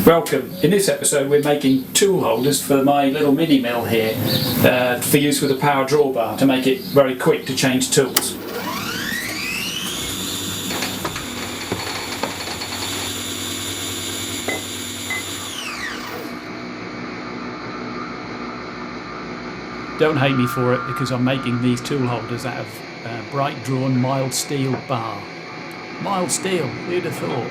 Welcome. In this episode we're making tool holders for my little mini mill here for use with a power drawbar to make it very quick to change tools. Don't hate me for it because I'm making these tool holders out of bright drawn mild steel bar. Mild steel, who'd have thought?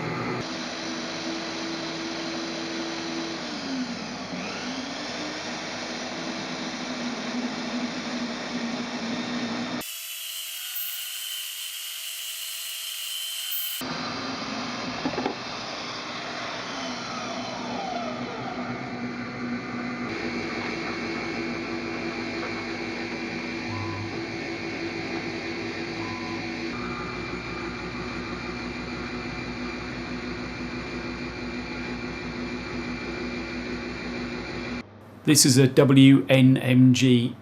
This is a WNMG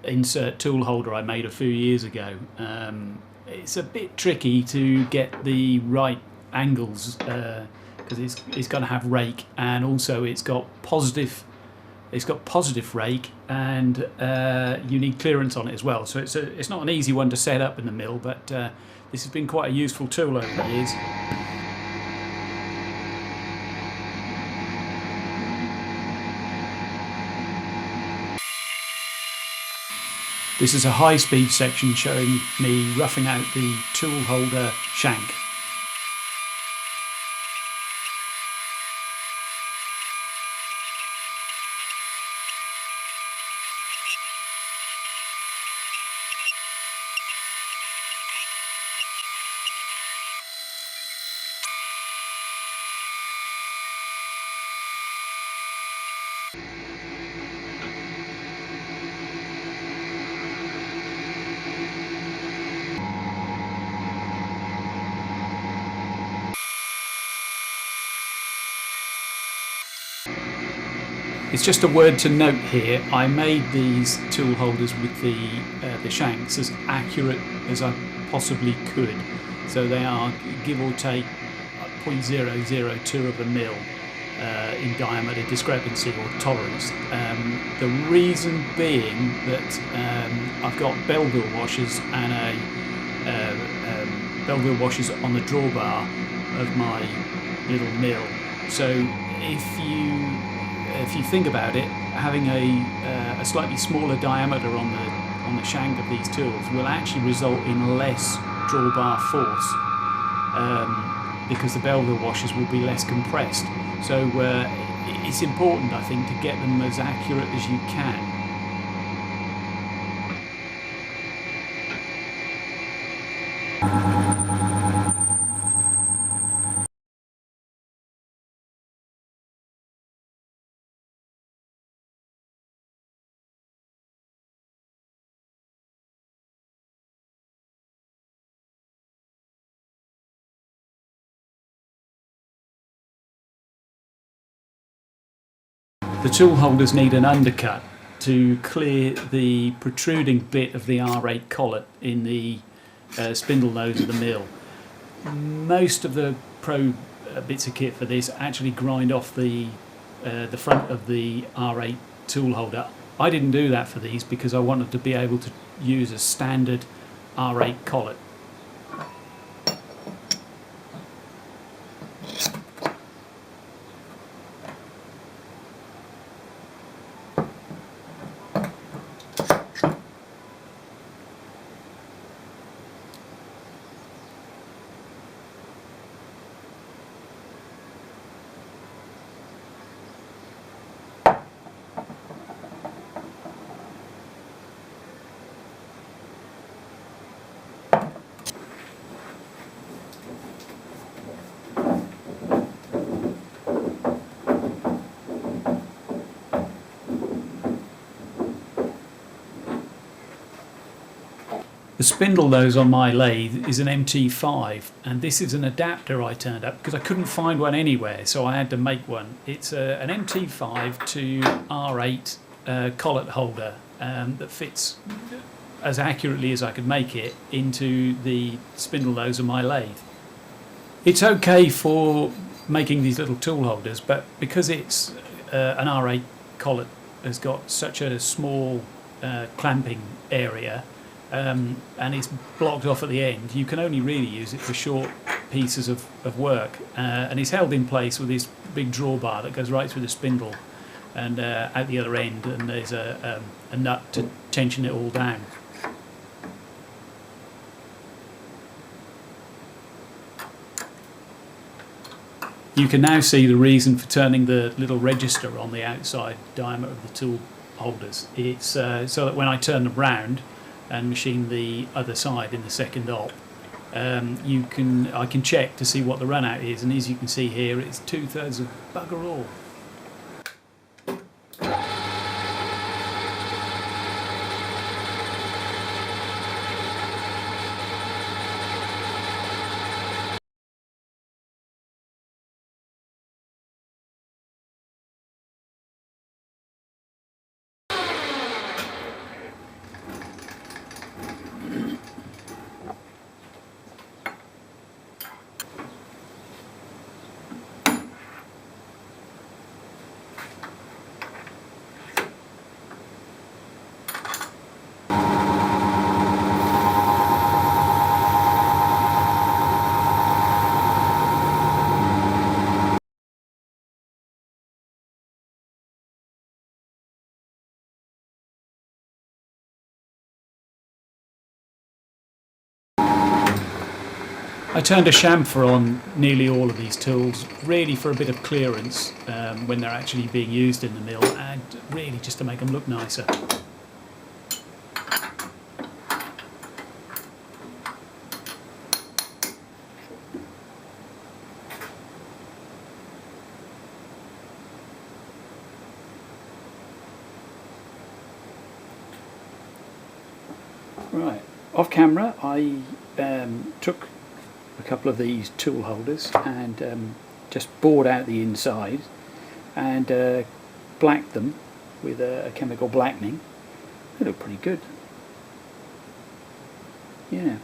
insert tool holder I made a few years ago. It's a bit tricky to get the right angles because it's got to have rake, and also it's got positive rake, and you need clearance on it as well. So it's not an easy one to set up in the mill, but this has been quite a useful tool over the years. This is a high-speed section showing me roughing out the tool holder shank. It's just a word to note here, I made these tool holders with the shanks as accurate as I possibly could. So they are, give or take, 0.002 of a mil in diameter discrepancy or tolerance. The reason being that I've got Belleville washers and Belleville washers on the drawbar of my little mill. So if you think about it, having a slightly smaller diameter on the shank of these tools will actually result in less drawbar force because the Belleville washers will be less compressed. So it's important, I think, to get them as accurate as you can. The tool holders need an undercut to clear the protruding bit of the R8 collet in the spindle nose of the mill. Most of the pro bits of kit for this actually grind off the front of the R8 tool holder. I didn't do that for these because I wanted to be able to use a standard R8 collet. The spindle nose on my lathe is an MT5, and this is an adapter I turned up because I couldn't find one anywhere, so I had to make one. It's an MT5 to R8 collet holder that fits as accurately as I could make it into the spindle nose of my lathe. It's okay for making these little tool holders, but because it's an R8 collet has got such a small clamping area and it's blocked off at the end, you can only really use it for short pieces of work, and it's held in place with this big drawbar that goes right through the spindle and out the other end, and there's a nut to tension it all down. You can now see the reason for turning the little register on the outside diameter of the tool holders. It's so that when I turn them round and machine the other side in the second op, I can check to see what the run out is, and as you can see here, it's 2/3 of bugger all. I turned a chamfer on nearly all of these tools, really for a bit of clearance when they're actually being used in the mill, and really just to make them look nicer. Right, off camera I took a couple of these tool holders and just bored out the inside and blacked them with a chemical blackening. They look pretty good. Yeah,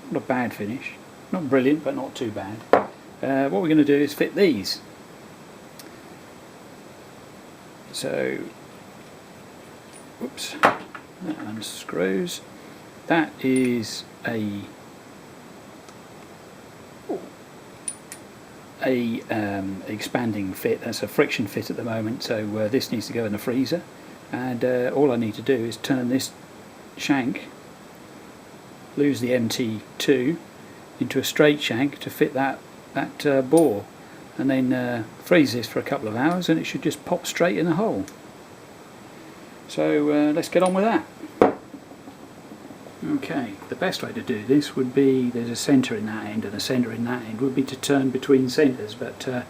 not a bad finish. Not brilliant, but not too bad. What we're going to do is fit these. So, whoops, that unscrews. That is a expanding fit. That's a friction fit at the moment, so this needs to go in the freezer, and all I need to do is turn this shank, lose the MT2 into a straight shank to fit that bore, and then freeze this for a couple of hours and it should just pop straight in the hole. So let's get on with that. Okay, the best way to do this would be, there's a centre in that end and a centre in that end, would be to turn between centres, but I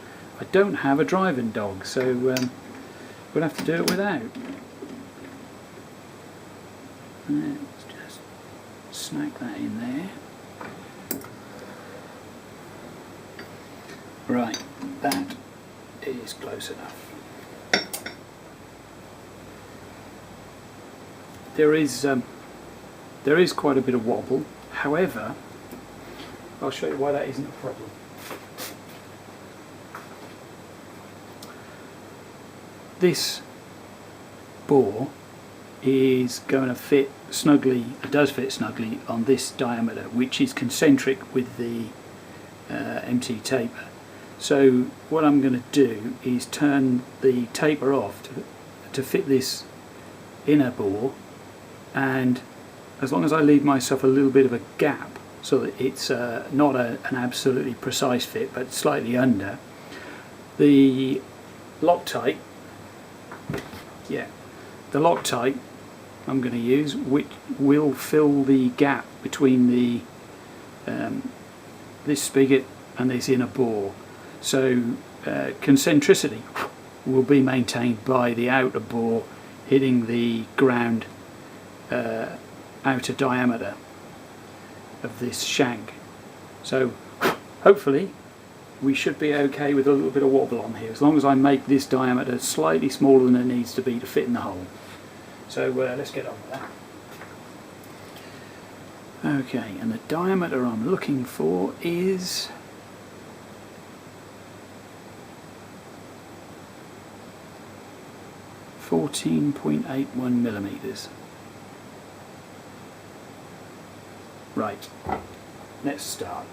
don't have a driving dog, so we'll have to do it without. Let's just snag that in there. Right, that is close enough. There is quite a bit of wobble, however, I'll show you why that isn't a problem. This bore is going to fit snugly, it does fit snugly on this diameter, which is concentric with the MT taper. So what I'm going to do is turn the taper off to fit this inner bore, and as long as I leave myself a little bit of a gap so that it's not an absolutely precise fit but slightly under, the Loctite, the Loctite I'm going to use, which will fill the gap between the this spigot and this inner bore. So concentricity will be maintained by the outer bore hitting the ground outer diameter of this shank. So hopefully we should be okay with a little bit of wobble on here, as long as I make this diameter slightly smaller than it needs to be to fit in the hole. So let's get on with that. Okay, and the diameter I'm looking for is 14.81 millimeters. Right, let's start.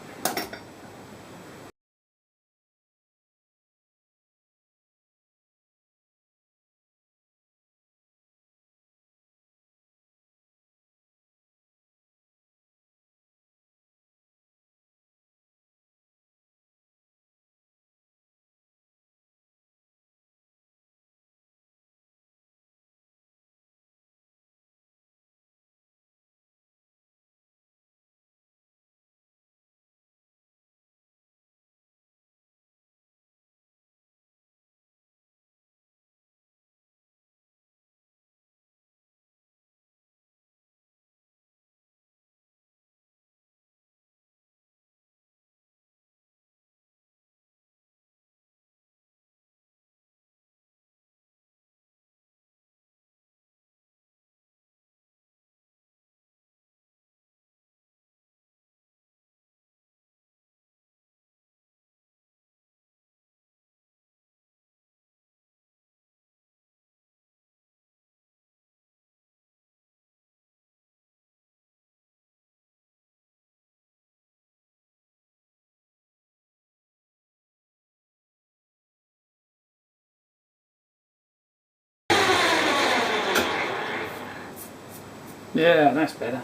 Yeah, that's better.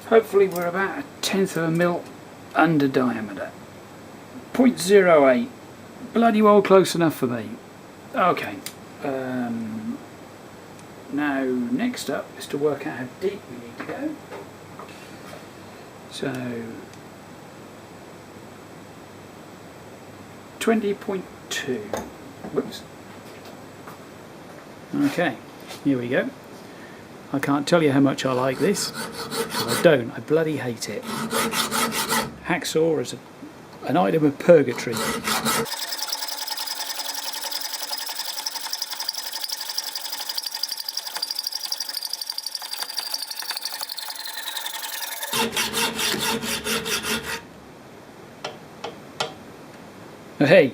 Hopefully we're about 1/10 of a mil under diameter. 0.08. Bloody well close enough for me. Okay. Now next up is to work out how deep we need to go. So 20.2. Whoops. Okay. Here we go. I can't tell you how much I like this, because I don't. I bloody hate it. Hacksaw is an item of purgatory. Hey!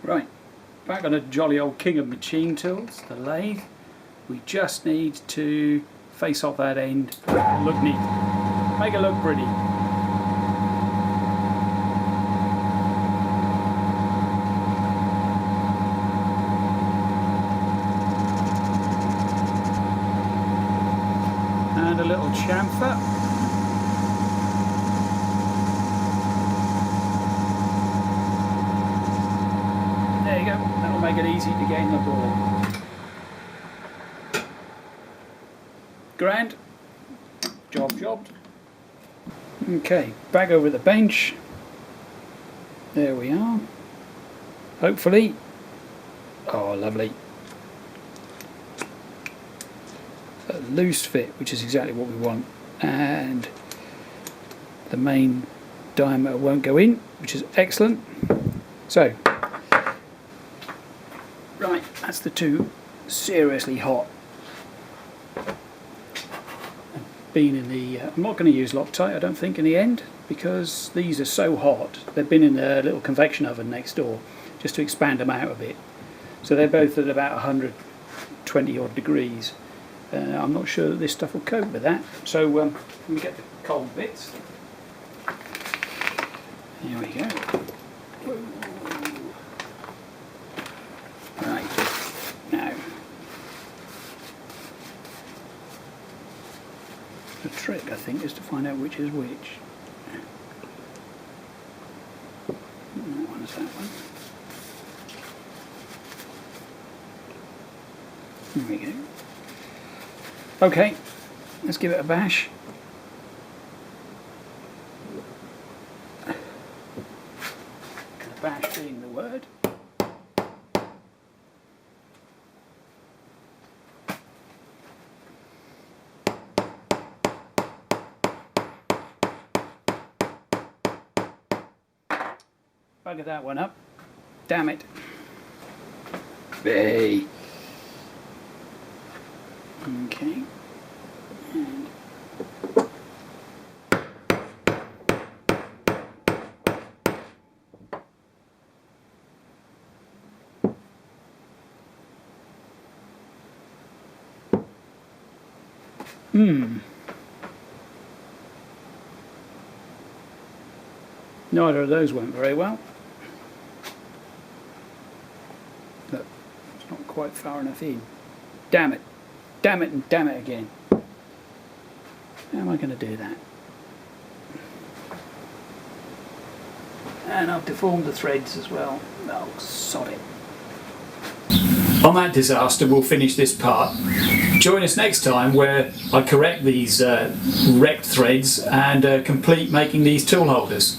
Right. Back on a jolly old king of machine tools, the lathe. We just need to face off that end, look neat, make it look pretty. And a little chamfer. There you go, that'll make it easy to gain the ball. Grand. Jobbed. Okay, back over the bench. There we are. Hopefully. Oh, lovely. A loose fit, which is exactly what we want. And the main diameter won't go in, which is excellent. So, right, that's the two. Seriously hot. Been in the I'm not going to use Loctite, I don't think, in the end, because these are so hot. They've been in a little convection oven next door just to expand them out a bit, so they're both at about 120 odd degrees. I'm not sure that this stuff will cope with that, so let me get the cold bits. Here we go. Right, now the trick, I think, is to find out which is which. That one is that one. There we go. Okay, let's give it a bash. A bash being the word. Bugger that one up. Damn it. Hey. Okay. And Neither of those went very well. Look, it's not quite far enough in. Damn it. Damn it and damn it again. How am I going to do that? And I've deformed the threads as well. Oh, sod it. On that disaster, we'll finish this part. Join us next time where I correct these wrecked threads and complete making these tool holders.